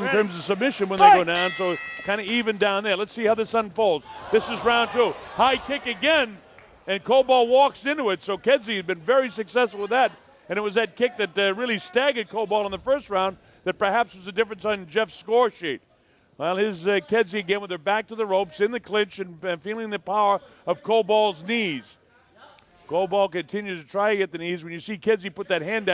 in terms of submission when they go down, so kind of even down there. Let's see how this unfolds. This is round 2. High kick again, and Kobald walks into it, so Kedzie had been very successful with that, and it was that kick that really staggered Kobald in the first round that perhaps was the difference on Jeff's score sheet. Well, his Kedzie again with her back to the ropes in the clinch and feeling the power of Kobald's knees. Kobald continues to try to get the knees. When you see Kedzie put that hand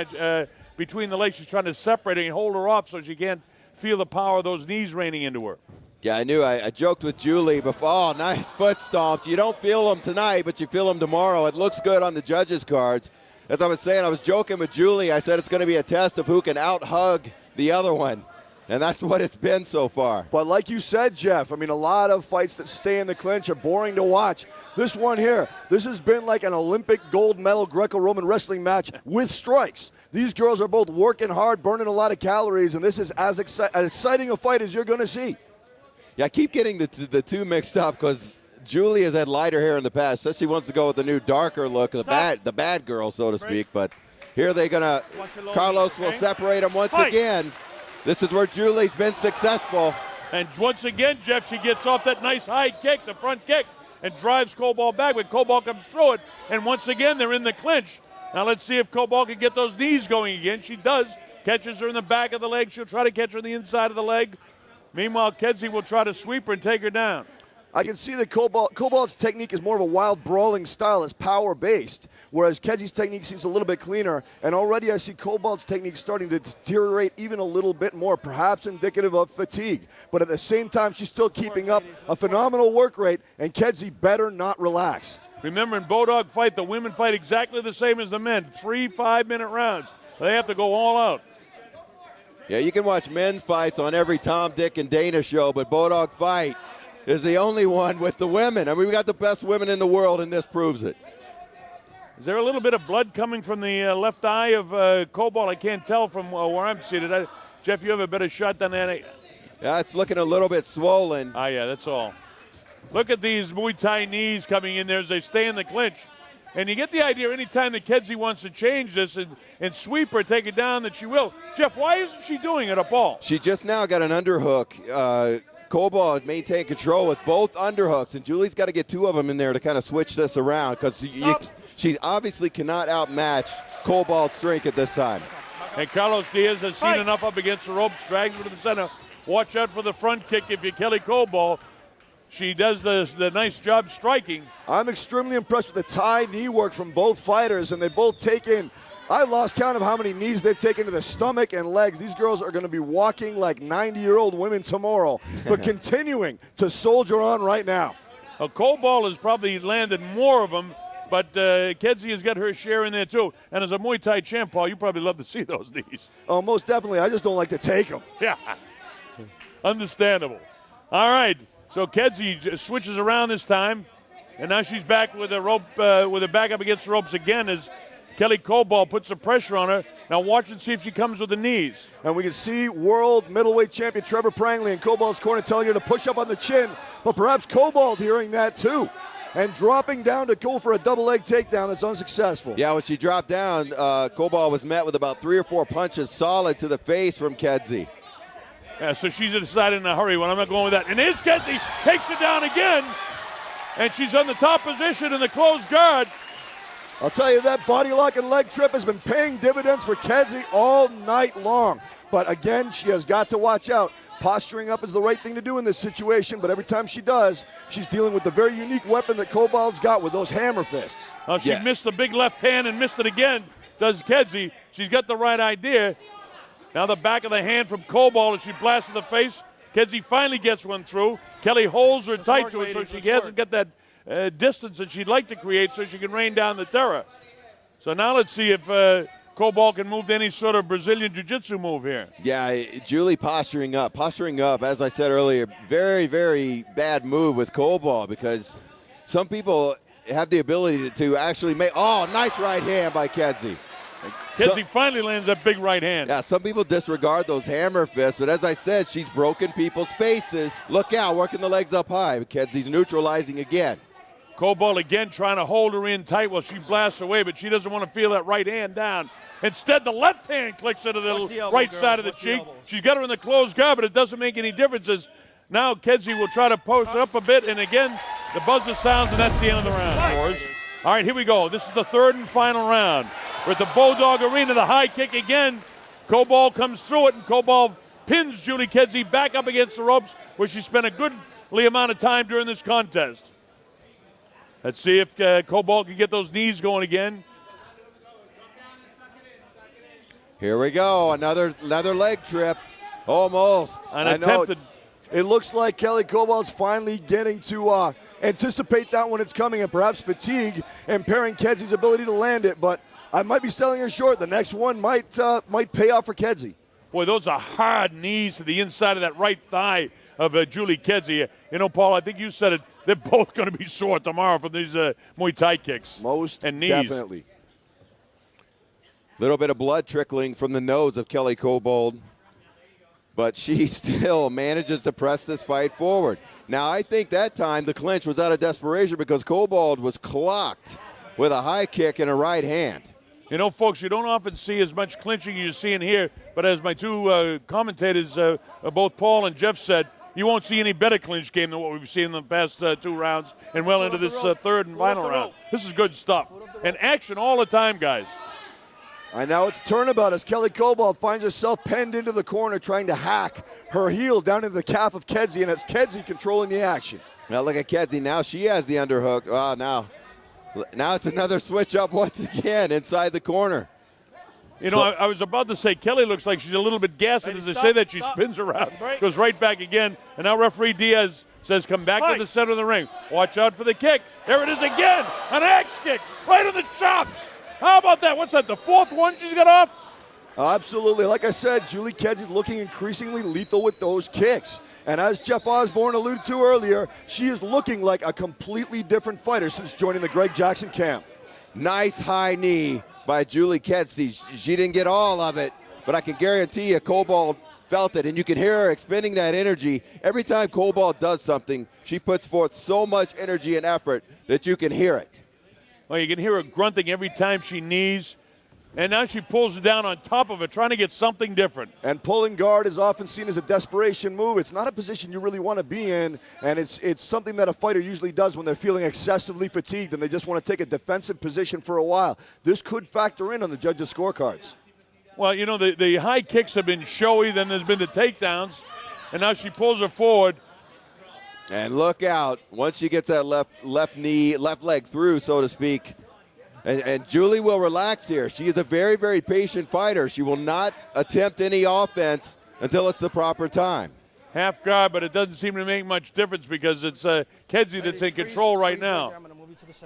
between the legs, she's trying to separate her and hold her off so she can't feel the power of those knees raining into her. Yeah, I knew. I joked with Julie before. Oh, nice foot stomps. You don't feel them tonight, but you feel them tomorrow. It looks good on the judges' cards. As I was saying, I was joking with Julie. I said it's going to be a test of who can out-hug the other one. And that's what it's been so far. But like you said, Jeff, I mean, a lot of fights that stay in the clinch are boring to watch. This one here, this has been like an Olympic gold medal Greco-Roman wrestling match with strikes. These girls are both working hard, burning a lot of calories, and this is as exciting a fight as you're going to see. Yeah, I keep getting the two mixed up because Julie has had lighter hair in the past. Says she wants to go with the new darker look, the bad girl, so to speak. But here they're going to, Carlos will separate them once again. This is where Julie's been successful. And once again, Jeff, she gets off that nice high kick, the front kick, and drives Kobald back, but Kobald comes through it. And once again, they're in the clinch. Now let's see if Kobald can get those knees going again. She does. Catches her in the back of the leg. She'll try to catch her in the inside of the leg. Meanwhile, Kedzie will try to sweep her and take her down. I can see that Kobald's technique is more of a wild, brawling style. It's power-based, whereas Kedzie's technique seems a little bit cleaner. And already I see Kobald's technique starting to deteriorate even a little bit more, perhaps indicative of fatigue. But at the same time, she's still keeping up a phenomenal work rate, and Kedzie better not relax. Remember, in Bodog fight, the women fight exactly the same as the men, 3 5-minute rounds. They have to go all out. Yeah, you can watch men's fights on every Tom, Dick, and Dana show, but Bodog fight is the only one with the women. I mean, we got the best women in the world, and this proves it. Is there a little bit of blood coming from the left eye of Kobald? I can't tell from where I'm seated. Jeff, you have a better shot than that. Yeah, it's looking a little bit swollen. Ah, yeah, that's all. Look at these Muay Thai knees coming in there as they stay in the clinch. And you get the idea anytime that Kedzie wants to change this and sweep her, take it down, that she will. Jeff, why isn't she doing it up all? She just now got an underhook. Kobald maintained control with both underhooks, and Julie's got to get 2 of them in there to kind of switch this around because she obviously cannot outmatch Kobald's strength at this time. And Carlos Diaz has seen enough up against the ropes, drags her to the center. Watch out for the front kick if you're Kelly Kobald. She does the nice job striking. I'm extremely impressed with the Thai knee work from both fighters, and they both taken, I lost count of how many knees they've taken to the stomach and legs. These girls are going to be walking like 90-year-old women tomorrow, but continuing to soldier on right now. Kobald has probably landed more of them, but Kedzie has got her share in there too. And as a Muay Thai champ, Paul, you probably love to see those knees. Oh, most definitely. I just don't like to take them. Yeah, understandable. All right. So Kedzie switches around this time, and now she's back with a rope, with her back up against the ropes again as Kelly Kobald puts some pressure on her. Now watch and see if she comes with the knees. And we can see world middleweight champion Trevor Prangley in Kobald's corner telling her to push up on the chin, but perhaps Kobald hearing that too and dropping down to go for a double leg takedown that's unsuccessful. Yeah, when she dropped down, Kobald was met with about 3 or 4 punches solid to the face from Kedzie. Yeah, so she's decided in a hurry. Well, I'm not going with that. And here's Kedzie, takes it down again, and she's on the top position in the closed guard. I'll tell you, that body lock and leg trip has been paying dividends for Kedzie all night long. But again, she has got to watch out. Posturing up is the right thing to do in this situation, but every time she does, she's dealing with the very unique weapon that Kobald's got with those hammer fists. She missed the big left hand and missed it again, does Kedzie. She's got the right idea. Now the back of the hand from Kobald as she blasts in the face. Kedzie finally gets one through. Kelly holds her tight to her so she hasn't got that distance that she'd like to create so she can rain down the terror. So now let's see if Kobald can move to any sort of Brazilian Jiu-Jitsu move here. Yeah, Julie posturing up. As I said earlier, very, very bad move with Kobald because some people have the ability to actually make, nice right hand by Kedzie. Kedzie finally lands that big right hand. Yeah, some people disregard those hammer fists, but as I said, she's broken people's faces. Look out, working the legs up high. Kedzie's neutralizing again. Kobald again trying to hold her in tight while she blasts away, but she doesn't want to feel that right hand down. Instead, the left hand clicks into the right side of the cheek. She's got her in the closed guard, but it doesn't make any difference. As now Kedzie will try to post her up a bit, and again, the buzzer sounds, and that's the end of the round, boys. All right, here we go. This is the third and final round. We're at the Bulldog Arena, the high kick again. Kobold comes through it, and Kobold pins Julie Kedzie back up against the ropes, where she spent a goodly amount of time during this contest. Let's see if Kobold can get those knees going again. Here we go, another leg trip, almost. Unattempted. It looks like Kelly Kobold's finally getting to anticipate that when it's coming, and perhaps fatigue impairing Kedzie's ability to land it. But I might be selling her short. The next one might pay off for Kedzie. Boy, those are hard knees to the inside of that right thigh of Julie Kedzie. You know, Paul, I think you said it. They're both going to be sore tomorrow from these Muay Thai kicks. Most and knees. Definitely. Little bit of blood trickling from the nose of Kelly Kobold, but she still manages to press this fight forward. Now, I think that time the clinch was out of desperation because Kobold was clocked with a high kick and a right hand. You know, folks, you don't often see as much clinching as you're seeing here, but as my two commentators, both Paul and Jeff said, you won't see any better clinch game than what we've seen in the past 2 rounds and well into this third and final round. This is good stuff. And action all the time, guys. And now it's turnabout as Kelly Kobold finds herself penned into the corner trying to hack her heel down into the calf of Kedzie, and it's Kedzie controlling the action. Now look at Kedzie. Now she has the underhook. Oh, now it's another switch up once again inside the corner. You know, I was about to say Kelly looks like she's a little bit gassed, and as I say that, she spins around, goes right back again, and now referee Diaz says come back to the center of the ring. Watch out for the kick. There it is again, an axe kick right in the chops. How about that? What's that, the fourth one she's got off? Absolutely. Like I said, Julie Kedzie looking increasingly lethal with those kicks. And as Jeff Osborne alluded to earlier, she is looking like a completely different fighter since joining the Greg Jackson camp. Nice high knee by Julie Kedzie. She didn't get all of it, but I can guarantee you Kobold felt it, and you can hear her expending that energy. Every time Kobold does something, she puts forth so much energy and effort that you can hear it. Well, you can hear her grunting every time she knees. And now she pulls it down on top of it, trying to get something different. And pulling guard is often seen as a desperation move. It's not a position you really want to be in, and it's something that a fighter usually does when they're feeling excessively fatigued and they just want to take a defensive position for a while. This could factor in on the judges' scorecards. Well, you know, the high kicks have been showy, then there's been the takedowns, and now she pulls her forward. And look out, once she gets that left leg through, so to speak, and Julie will relax here. She is a very, very patient fighter. She will not attempt any offense until it's the proper time. Half guard, but it doesn't seem to make much difference because it's Kedzie that's in control right now.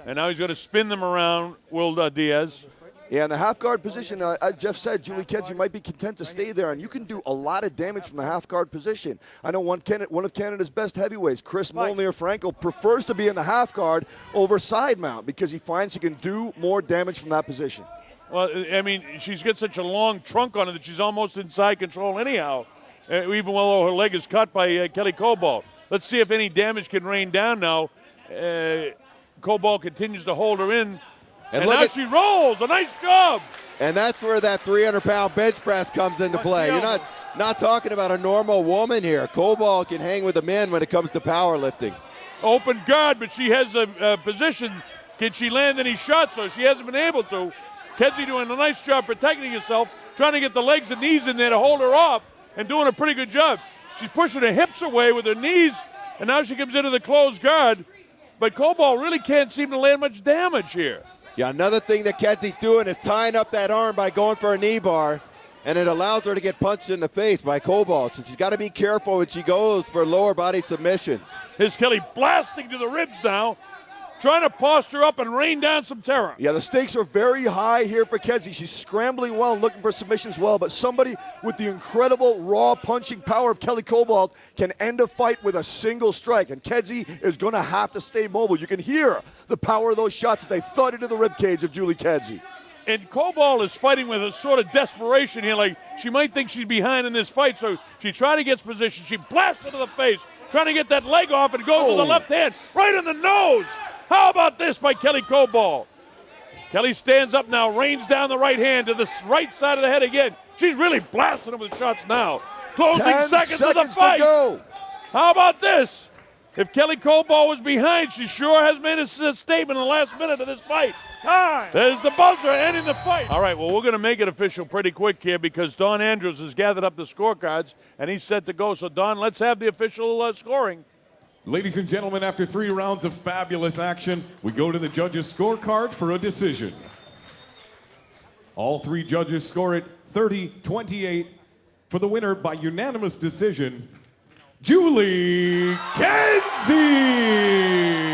And now he's going to spin them around, Will Diaz. Yeah, in the half guard position, as Jeff said, Julie Kedzie might be content to stay there, and you can do a lot of damage from the half guard position. I know one of Canada's best heavyweights, Chris Molnier-Franco, prefers to be in the half guard over side mount because he finds he can do more damage from that position. Well, I mean, she's got such a long trunk on her that she's almost inside control anyhow, even though her leg is cut by Kelly Kobold. Let's see if any damage can rain down now. Kobold continues to hold her in. And now she rolls. A nice job. And that's where that 300-pound bench press comes into play. You're not talking about a normal woman here. Kobold can hang with the men when it comes to powerlifting. Open guard, but she has a position. Can she land any shots? So she hasn't been able to. Kedzie doing a nice job protecting herself, trying to get the legs and knees in there to hold her off, and doing a pretty good job. She's pushing her hips away with her knees, and now she comes into the closed guard. But Kobold really can't seem to land much damage here. Yeah, another thing that Kedzie's doing is tying up that arm by going for a knee bar, and it allows her to get punched in the face by Kobold. So she's got to be careful when she goes for lower body submissions. Here's Kelly blasting to the ribs now, trying to posture up and rain down some terror. Yeah, the stakes are very high here for Kedzie. She's scrambling well and looking for submissions well, but somebody with the incredible raw punching power of Kelly Kobold can end a fight with a single strike, and Kedzie is going to have to stay mobile. You can hear the power of those shots as they thud into the ribcage of Julie Kedzie. And Kobold is fighting with a sort of desperation here, like she might think she's behind in this fight, so she tries to get position. She blasts into the face, trying to get that leg off, and goes with the left hand right in the nose. How about this by Kelly Kobold? Kelly stands up now, rains down the right hand to the right side of the head again. She's really blasting him with shots now. Closing 10 seconds of the to fight. go. How about this? If Kelly Cobald was behind, she sure has made a statement in the last minute of this fight. Time. There's the buzzer ending the fight. All right, well, we're going to make it official pretty quick here because Don Andrews has gathered up the scorecards and he's set to go. So, Don, let's have the official scoring. Ladies and gentlemen, after 3 rounds of fabulous action, we go to the judges' scorecard for a decision. All 3 judges score it 30-28 for the winner by unanimous decision, Julie Kedzie.